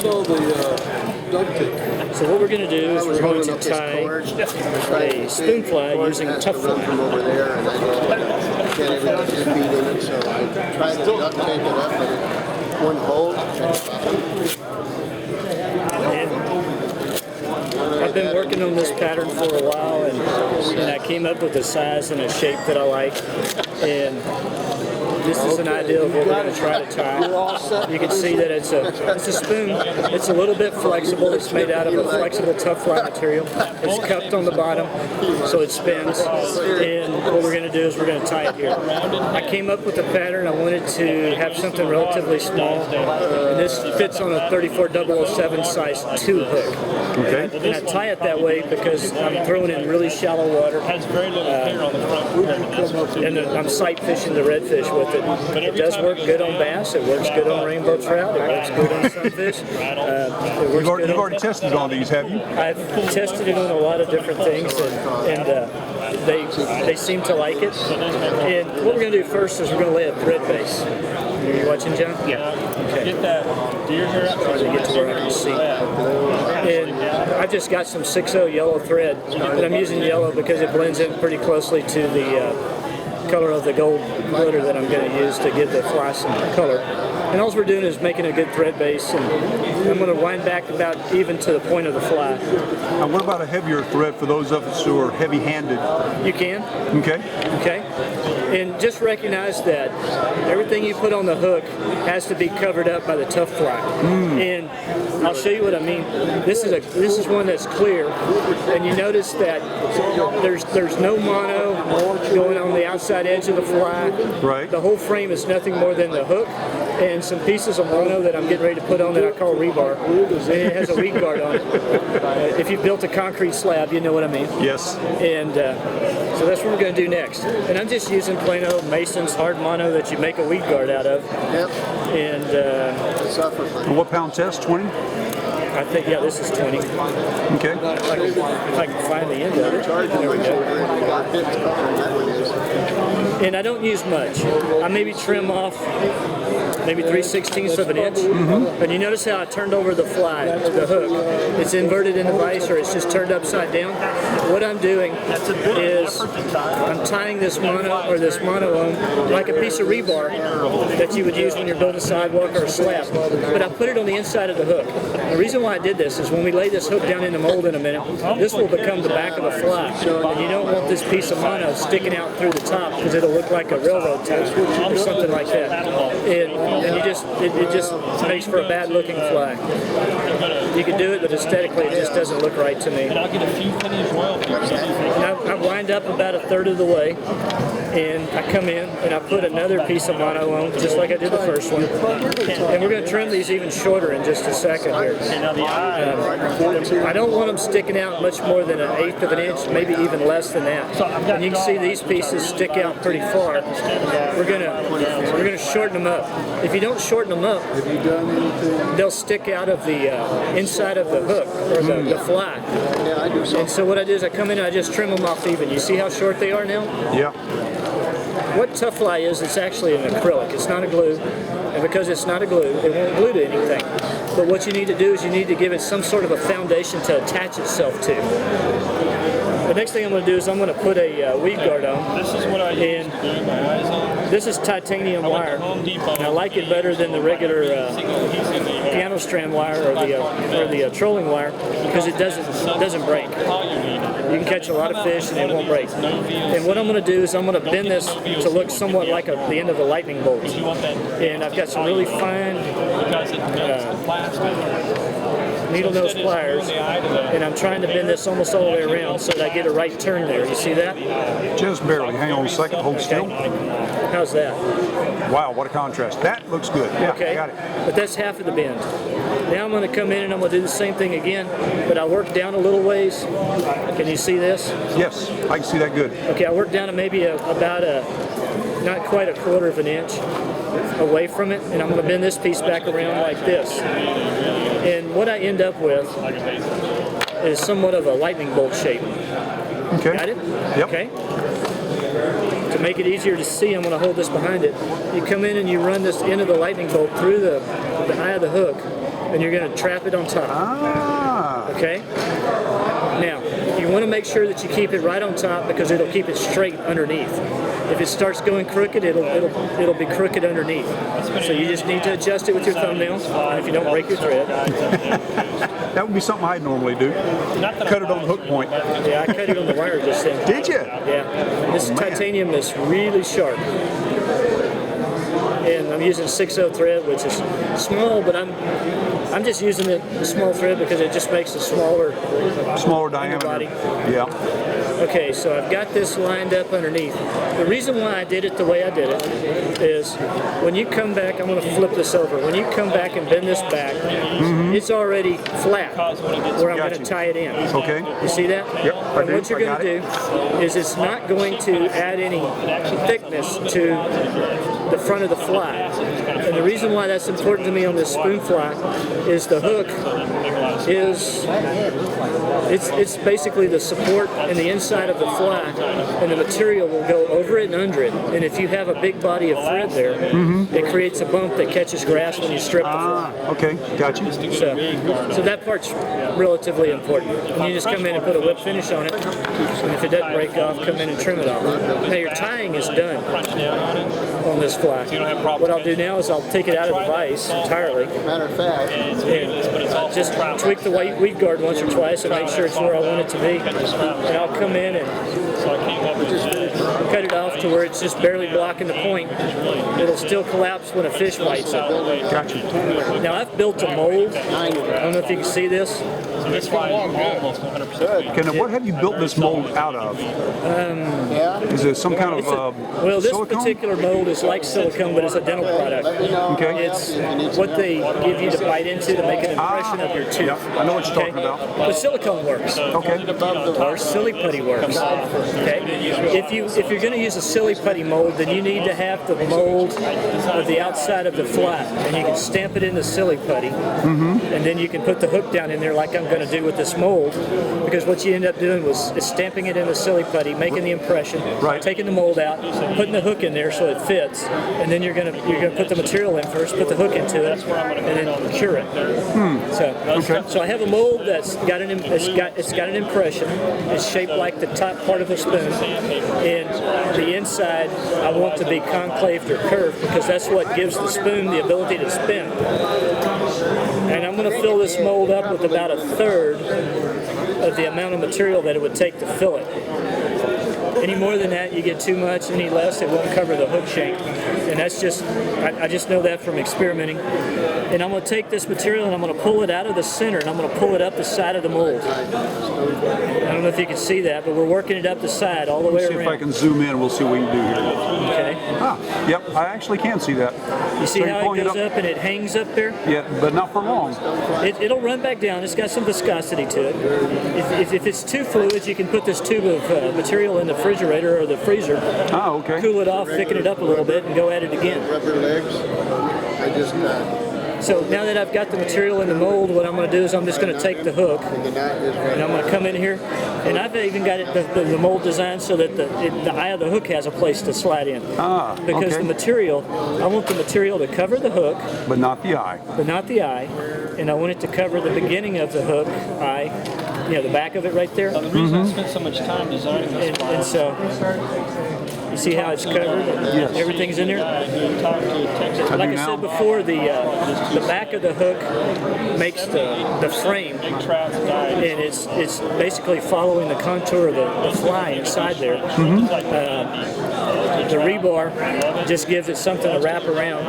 saw the duck tape. So what we're going to do is we're going to tie a spoon fly using Tuffleye. From over there, and I can't even get his feet in it, so I tried to duct tape it up, but it wouldn't hold. I've been working on this pattern for a while, and I came up with a size and a shape that I like. And this is an idea of what we're going to try to tie. You can see that it's a spoon. It's a little bit flexible. It's made out of a flexible Tuffleye material. It's cupped on the bottom, so it spins. And what we're going to do is we're going to tie it here. I came up with a pattern. I wanted to have something relatively small, and this fits on a 34007 size 2 hook. Okay. And I tie it that way because I'm throwing in really shallow water. And I'm sight fishing the redfish with it. It does work good on bass. It works good on rainbow trout. It works good on sunfish. You've already tested it on these, have you? I've tested it on a lot of different things, and they seem to like it. And what we're going to do first is we're going to lay a thread base. Are you watching, John? Yeah. Okay. Get that deer hair out. Trying to get to where I can see. And I've just got some 6/0 yellow thread, and I'm using yellow because it blends in pretty closely to the color of the gold glitter that I'm going to use to give the fly some color. And all we're doing is making a good thread base, and I'm going to wind back about even to the point of the fly. Now, what about a heavier thread for those of us who are heavy-handed? You can. Okay. Okay. And just recognize that everything you put on the hook has to be covered up by the Tuffleye. And I'll show you what I mean. This is one that's clear, and you notice that there's no mono going on the outside edge of the fly. Right. The whole frame is nothing more than the hook and some pieces of mono that I'm getting ready to put on that I call rebar. And it has a weed guard on it. If you built a concrete slab, you know what I mean. Yes. And so that's what we're going to do next. And I'm just using plain old Mason's hard mono that you make a weed guard out of. Yep. And And what pound test? 20? I think, yeah, this is 20. Okay. If I can find the end of it. There we go. And I don't use much. I maybe trim off maybe 3/16 of an inch. But you notice how I turned over the fly, the hook. It's inverted in the vise, or it's just turned upside down. What I'm doing is I'm tying this mono on like a piece of rebar that you would use when you're building a sidewalk or a slab. But I put it on the inside of the hook. The reason why I did this is when we lay this hook down in the mold in a minute, this will become the back of a fly. And you don't want this piece of mono sticking out through the top because it'll look like a railroad tie or something like that. And it just makes for a bad looking fly. You can do it, but aesthetically it just doesn't look right to me. And I'll get a few pennies royalties. I wind up about 1/3 of the way, and I come in and I put another piece of mono on, just like I did the first one. And we're going to trim these even shorter in just a second here. I don't want them sticking out much more than 1/8 of an inch, maybe even less than that. And you can see these pieces stick out pretty far. We're gonna shorten them up. If you don't shorten them up, Have you done anything? they'll stick out of the inside of the hook or the fly. Yeah, I do And so what I do is I come in and I just trim them off even. You see how short they are now? Yeah. What Tuffleye is, it's actually an acrylic. It's not a glue. And because it's not a glue, it won't glue to anything. But what you need to do is you need to give it some sort of a foundation to attach itself to. The next thing I'm going to do is I'm going to put a weed guard on. This is what I use to do my eyes on. This is titanium wire. And I like it better than the regular piano strand wire or the trolling wire because it doesn't break. You can catch a lot of fish and it won't break. And what I'm going to do is I'm going to bend this to look somewhat like the end of a lightning bolt. And I've got some really fine needle nose pliers, and I'm trying to bend this almost all the way around so that I get a right turn there. You see that? Just barely. Hang on a second. Hold still. How's that? Wow, what a contrast. That looks good. Yeah, Okay. got it. But that's half of the bend. Now I'm going to come in and I'm going to do the same thing again, but I work down a little ways. Can you see this? Yes, I can see that good. Okay, I work down to maybe about not quite 1/4 of an inch away from it, and I'm going to bend this piece back around like this. And what I end up with is somewhat of a lightning bolt shape. Okay. Got it? Yep. Okay. To make it easier to see, I'm going to hold this behind it. You come in and you run this end of the lightning bolt through the eye of the hook, and you're going to trap it on top. Ah. Okay? Now, you want to make sure that you keep it right on top because it'll keep it straight underneath. If it starts going crooked, it'll be crooked underneath. So you just need to adjust it with your thumbnail, and if you don't break your thread. That would be something I'd normally do. Cut it on the hook point. Yeah, I cut it on the wire just then. Did you? Yeah. This titanium is really sharp. And I'm using 6/0 thread, which is small, but I'm just using the small thread because it just makes a smaller diameter. body. Yeah. Okay, so I've got this lined up underneath. The reason why I did it the way I did it is when you come back, I'm going to flip this over. When you come back and bend this back, it's already flat where I'm going to tie it in. Okay. You see that? Yep. And what you're going to do is it's not going to add any thickness to the front of the fly. And the reason why that's important to me on this spoon fly is the hook is it's basically the support in the inside of the fly, and the material will go over it and under it. And if you have a big body of thread there, it creates a bump that catches grass when you strip the fly. Okay, gotcha. So that part's relatively important. And you just come in and put a whip finish on it, and if it doesn't break off, come in and trim it off. Now your tying is done on this fly. What I'll do now is I'll take it out of the vise entirely. Matter of fact, And just tweak the weed guard once or twice and make sure it's where I want it to be. And I'll come in and cut it off to where it's just barely blocking the point. It'll still collapse when a fish bites it. Gotcha. Now I've built a mold. I don't know if you can see this. This fly is almost 100%. Okay, now what have you built this mold out of? Is it some kind of Well, this silicone? particular mold is like silicone, but it's a dental product. Okay. It's what they give you to bite into to make an impression of your tooth. Yeah, I know what you're talking about. But silicone works. Okay. Or silly putty works. Okay. If you're going to use a silly putty mold, then you need to have the mold of the outside of the fly, and you can stamp it in the silly putty, and then you can put the hook down in there like I'm going to do with this mold, because what you end up doing is stamping it in the silly putty, making the impression, taking the mold out, putting the hook in there so it fits, and then you're going to put the material in first, put the hook into it, and then cure it. So I have a mold that's got an impression. It's shaped like the top part of a spoon, and the inside I want to be concaved or curved because that's what gives the spoon the ability to spin. And I'm going to fill this mold up with about a third of the amount of material that it would take to fill it. Any more than that, you get too much. Any less, it won't cover the hook shank. And that's just, I just know that from experimenting. And I'm going to take this material and I'm going to pull it out of the center and I'm going to pull it up the side of the mold. I don't know if you can see that, but we're working it up the side all the way See around. if I can zoom in, we'll see what we can do here. Okay. Ah, yep, I actually can see that. You see So how pulling it goes up and it hangs up there? Yeah, but not for long. It'll run back down. It's got some viscosity to it. If it's too fluid, you can put this tube of material in the refrigerator or the freezer, Ah, okay. cool it off, thicken it up a little bit, and go at it again. rubber legs. I just So now that I've got the material in the mold, what I'm going to do is I'm just going to take the hook and I'm going to come in here, and I've even got it the mold designed so that the eye of the hook has a place to slide in. Ah, Because okay. the material, I want the material to cover the hook, But not the eye. but not the eye, and I want it to cover the beginning of the hook eye, you know, the back of it right there. The reason I spent so much time designing this fly, And so, you see how it's covered? Yes. Everything's in there? he talked to Texas. Like I now. said before, the back of the hook makes the frame, Big trouts died. and it's basically following the contour of the fly inside there. The rebar just gives it something to wrap around.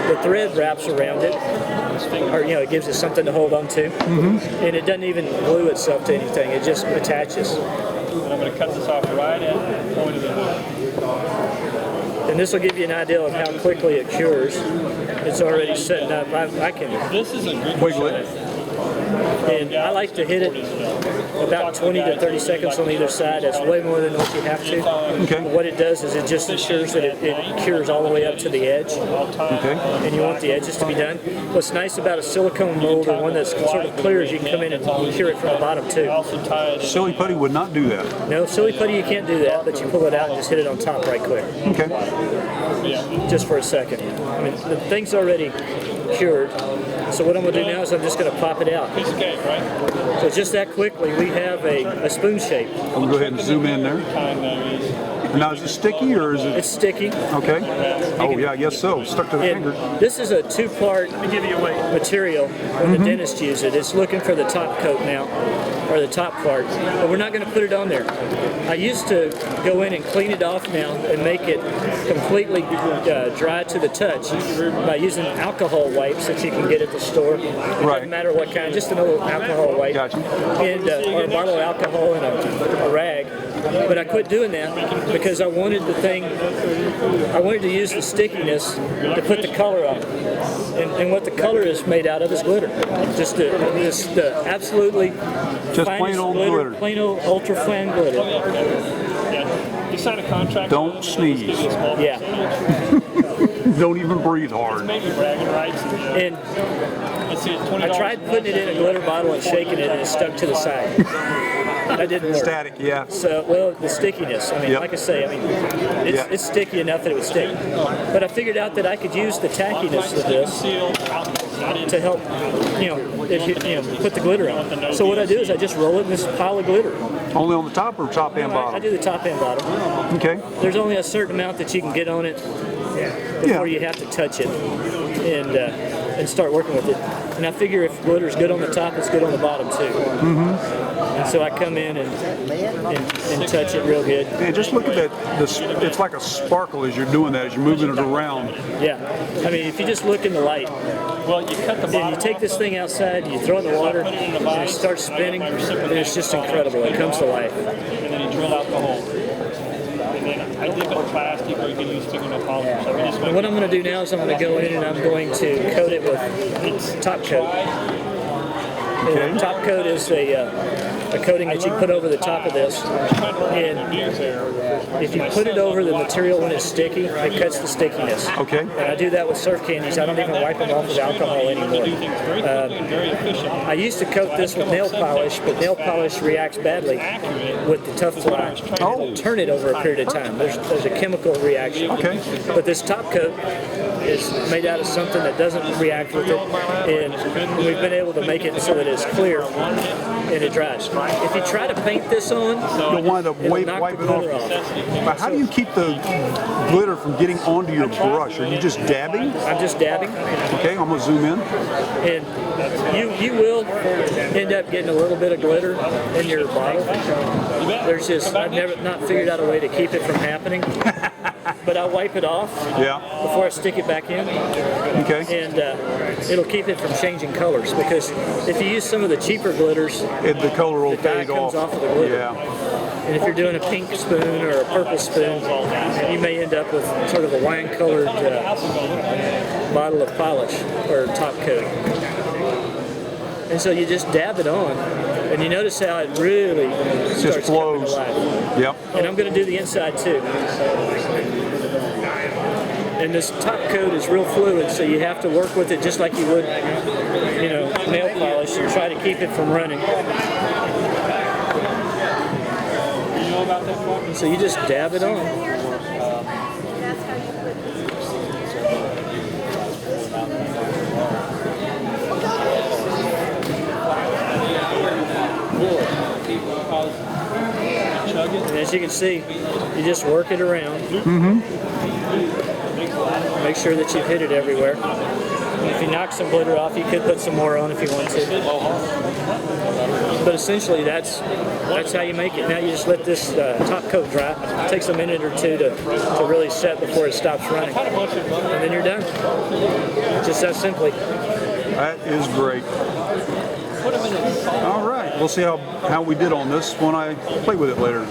The thread wraps around it, or it gives it something to hold on to, and it doesn't even glue itself to anything. It just attaches. And I'm going to cut this off right at the point of the hook. And this will give you an idea of how quickly it cures. It's already setting up. I can, This is a good Wiggle it. and I like to hit it about 20 to 30 seconds on either side. That's way more than what you have to. Okay. But what it does is it just ensures that it cures all the way up to the edge, Okay. and you want the edges to be done. What's nice about a silicone mold or one that's sort of clear is you can come in and cure it from the bottom too. Also tie it. Silly putty would not do that. No, silly putty you can't do that, but you pull it out and just hit it on top right quick, Okay. just for a second. I mean, the thing's already cured. So what I'm going to do now is I'm just going to pop it out. Piece of cake, right? So just that quickly, we have a spoon shape. I'm gonna go ahead and zoom in there. Kind that is. Now, is it sticky or is it? It's sticky. Okay. Oh yeah, I guess so. Stuck to the And finger. this is a two-part material when the dentist uses it. It's looking for the top coat now, or the top part, but we're not going to put it on there. I used to go in and clean it off now and make it completely dry to the touch by using alcohol wipes that you can get at the store. It doesn't matter what kind, just an old alcohol wipe. Gotcha. And, or a bottle of alcohol and a rag. But I quit doing that because I wanted to use the stickiness to put the color on. And what the color is made out of is glitter. Just the absolutely Just finest plain old glitter. Plain old ultra fine glitter. Yeah. You sign a contract. Don't sneeze. Yeah. Don't even breathe hard. Maybe bragging rights. And Let's see, $20. I tried putting it in a glitter bottle and shaking it, and it stuck to the side. That didn't work. Static, yeah. So, well, the stickiness. I mean, like I say, it's sticky enough that it would stick. But I figured out that I could use the tackiness of this to help, put the glitter on. So what I do is I just roll it in this pile of glitter. Only on the top or top and I bottom? do the top and bottom. Okay. There's only a certain amount that you can get on it before you have to touch it and start working with it. And I figure if glitter's good on the top, it's good on the bottom too. And so I come in and touch it real good. Yeah, just look at that. It's like a sparkle as you're doing that, as you're moving it around. Yeah. I mean, if you just look in the light, Well, you cut the and bottom. you take this thing outside, you throw it in the water, and it starts spinning, and it's just incredible. It comes to life. And then you drill out the hole. And then I dip it in plastic, or you can use fingernail polish. So we just And what I'm going to do now is I'm going to go in and I'm going to coat it with top coat. And top coat is a coating that you put over the top of this. And if you put it over the material when it's sticky, it cuts the stickiness. Okay. And I do that with surf candies. I don't even wipe them off with alcohol anymore. I used to coat this with nail polish, but nail polish reacts badly with the Tuffleye. Oh. Turn it over a period of time. There's a chemical reaction. Okay. But this top coat is made out of something that doesn't react with it, and we've been able to make it so that it's clear and it dries. If you try to paint this on, You'll wind up it'll knock wiping the off. glitter off. But how do you keep the glitter from getting onto your brush? Are you just dabbing? I'm just dabbing, Okay, I'm gonna zoom in. and you will end up getting a little bit of glitter in your bottle. There's just, I've never not figured out a way to keep it from happening. But I wipe it off before I stick it back in. Okay. And it'll keep it from changing colors, because if you use some of the cheaper glitters, The color will the dye fade comes off. off of the glitter. Yeah. And if you're doing a pink spoon or a purple spoon, you may end up with sort of a wine-colored bottle of polish or top coat. And so you just dab it on, and you notice how it really starts coming to flows. life. Yep. And I'm going to do the inside too. And this top coat is real fluid, so you have to work with it just like you would, nail polish, and try to keep it from running. And so you just dab it on. And as you can see, you just work it around. Make sure that you've hit it everywhere. And if you knock some glitter off, you could put some more on if you want to. But essentially, that's how you make it. Now you just let this top coat dry. It takes a minute or two to really set before it stops running. And then you're done. Just that simply. That is great. All right, we'll see how we did on this when I play with it later.